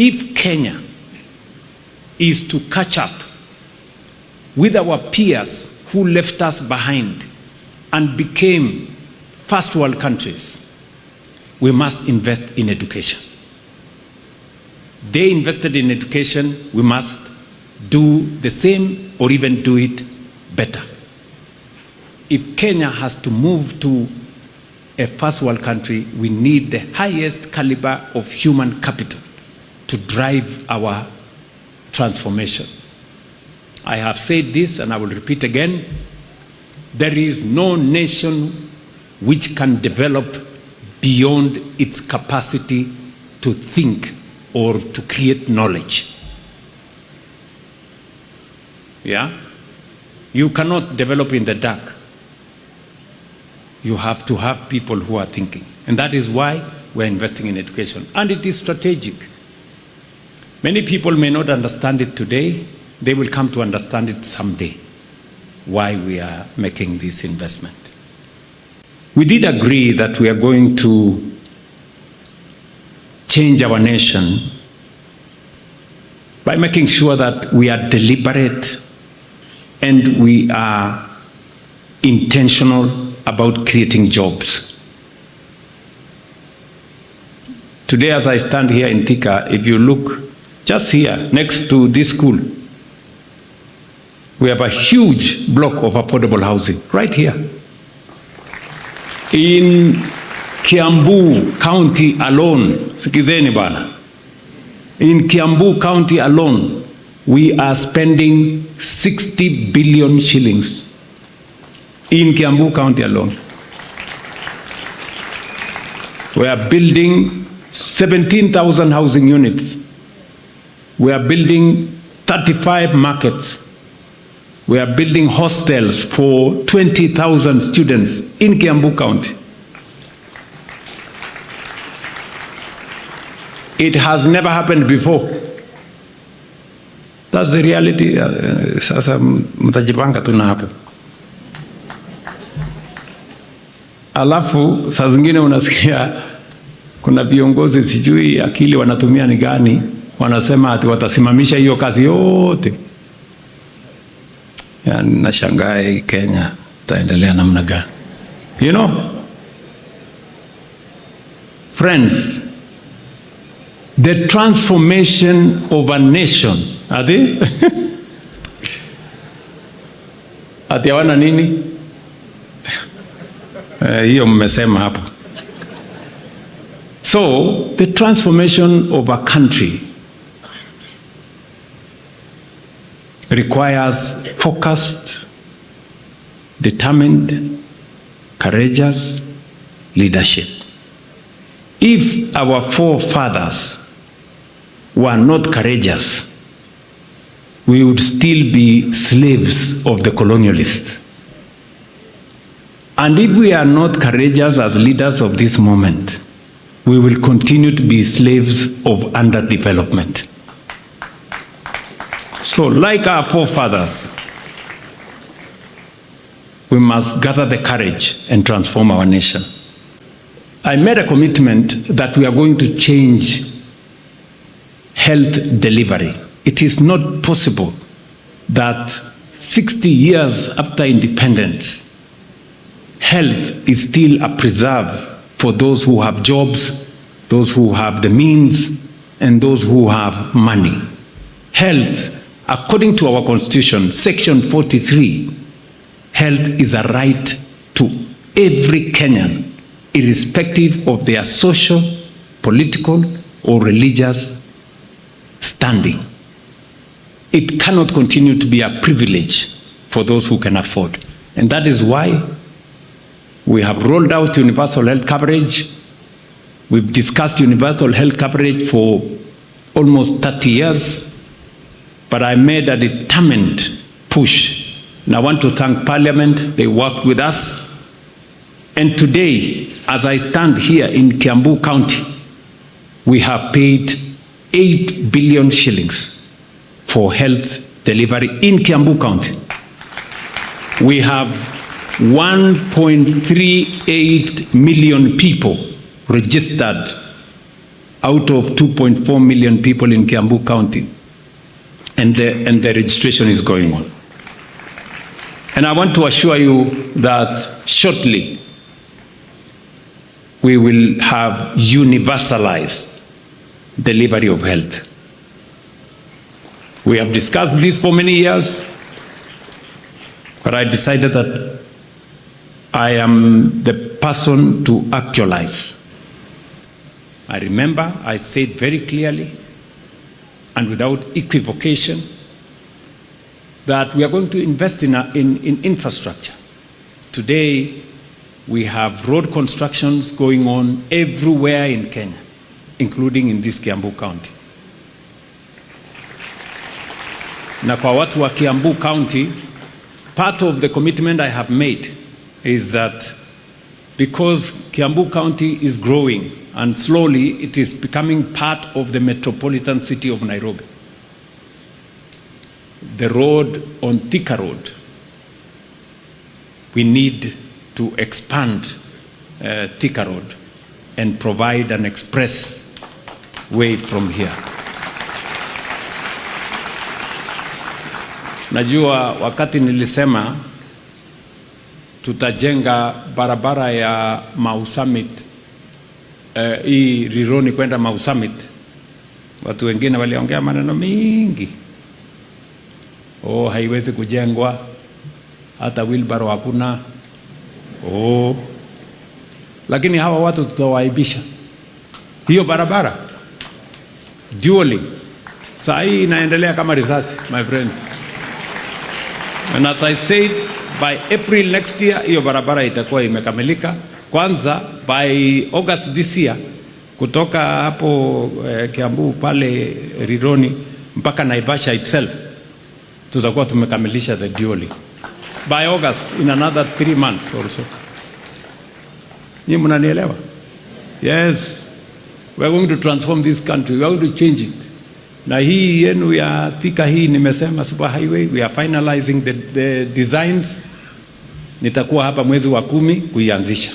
If Kenya is to catch up with our peers who left us behind and became first world countries, we must invest in education. They invested in education, we must do the same or even do it better. If Kenya has to move to a first world country, we need the highest caliber of human capital to drive our transformation. I have said this and I will repeat again. There is no nation which can develop beyond its capacity to think or to create knowledge. Yeah? You cannot develop in the dark. You have to have people who are thinking. And that is why we're investing in education. And it is strategic. Many people may not understand it today. They will come to understand it someday, why we are making this investment. We did agree that we are going to change our nation by making sure that we are deliberate and we are intentional about creating jobs. Today, as I stand here in Thika, if you look just here next to this school, we have a huge block of affordable housing right here. In Kiambu County alone, sikizeni bana, in Kiambu County alone, we are spending 60 billion shillings in Kiambu County alone. We are building 17,000 housing units. We are building 35 markets. We are building hostels for 20,000 students in Kiambu County. It has never happened before. That's the reality. Sasa mtajipanga tu na hapo. Alafu saa zingine unasikia kuna viongozi sijui akili wanatumia ni gani, wanasema ati watasimamisha hiyo kazi yote. Nashangaa Kenya taendelea namna gani? You know, friends, the transformation of a nation, ati hawana nini? Hiyo mmesema hapo. So, the transformation of a country requires focused, determined, courageous leadership. If our forefathers were not courageous, we would still be slaves of the colonialists. And if we are not courageous as leaders of this moment, we will continue to be slaves of underdevelopment. So, like our forefathers, we must gather the courage and transform our nation. I made a commitment that we are going to change health delivery. It is not possible that 60 years after independence, health is still a preserve for those who have jobs, those who have the means, and those who have money. Health, according to our Constitution, Section 43, health is a right to every Kenyan, irrespective of their social, political, or religious standing. It cannot continue to be a privilege for those who can afford. And that is why we have rolled out universal health coverage. We've discussed universal health coverage for almost 30 years, but I made a determined push. And I want to thank Parliament. They worked with us. And today, as I stand here in Kiambu County, we have paid 8 billion shillings for health delivery in Kiambu County. We have 1.38 million people registered out of 2.4 million people in Kiambu County, and the registration is going on. And I want to assure you that shortly we will have universalized delivery of health. We have discussed this for many years, but I decided that I am the person to actualize. I remember I said very clearly and without equivocation that we are going to invest in infrastructure. Today, we have road constructions going on everywhere in Kenya, including in this Kiambu County. Na kwa watu wa Kiambu County, part of the commitment I have made is that because Kiambu County is growing and slowly it is becoming part of the metropolitan city of Nairobi, the road on Thika Road, we need to expand Thika Road and provide an express way from here. Najua wakati nilisema tutajenga barabara ya Mau Summit, hii Rironi kwenda Mau Summit, watu wengine waliongea maneno mingi. Haiwezi kujengwa, hata wheelbarrow hakuna. Lakini hawa watu tutawaibisha. Hiyo barabara dually saa hii inaendelea kama risasi, my friends. And as I said, by April next year, hiyo barabara itakuwa imekamilika. Kwanza, by August this year, kutoka hapo Kiambu pale Rironi mpaka Naivasha itself, tutakuwa tumekamilisha the dually. By August, in another 3 months or so. Nyinyi mnanielewa? Yes. We are going to transform this country. We are going to change it. Na hii yenu ya Thika hii nimesema super highway, we are finalizing the designs. Nitakuwa hapa mwezi wa 10 kuianzisha.